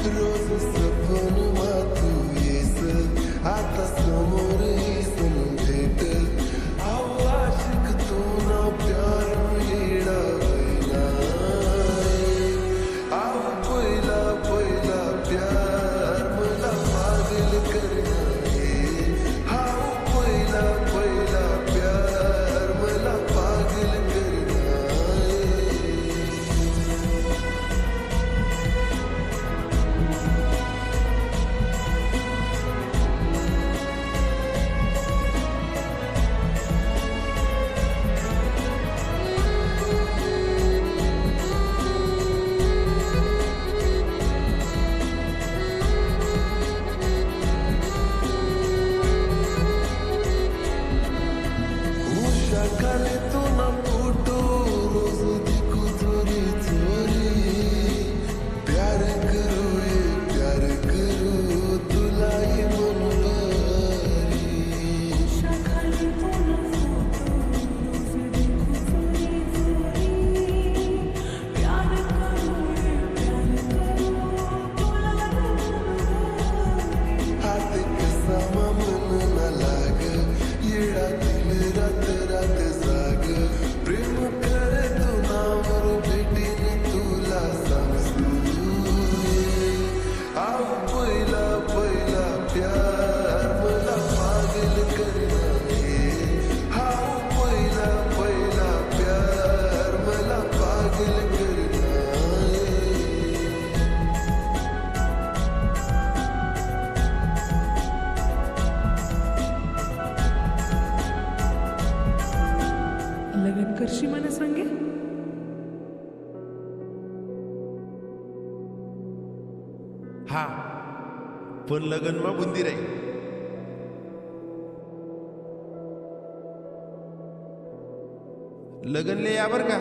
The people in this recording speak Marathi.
रोज सपनमा तू येस आता समोर येसन भेट आव आशिक तू ना प्यार येडा वैना आव पहिला पहिला प्यार मला पागल करना है हाव पहिला पहिला प्यार मला पागल करना है उषाखाली तू ना फोटो रोज दिखू चोरी चोरी प्यार करू ये प्यार करू तुला ये मन भरी उषाखाली तुला फोटो रोज देखू चोरी चोरी प्यार करू तुला हात कसा मन ना लाग येडा दिल रात रात जाग प्रेम कर तू नावर भेटीन तुला सांगू आव पहिला पहिला प्यार मला पागल करना है हाव पहिला पहिला प्यार मला पागल करना है लगन करशी मला सांगे हा पण लगनमा बुंदी राही लगनले या बर का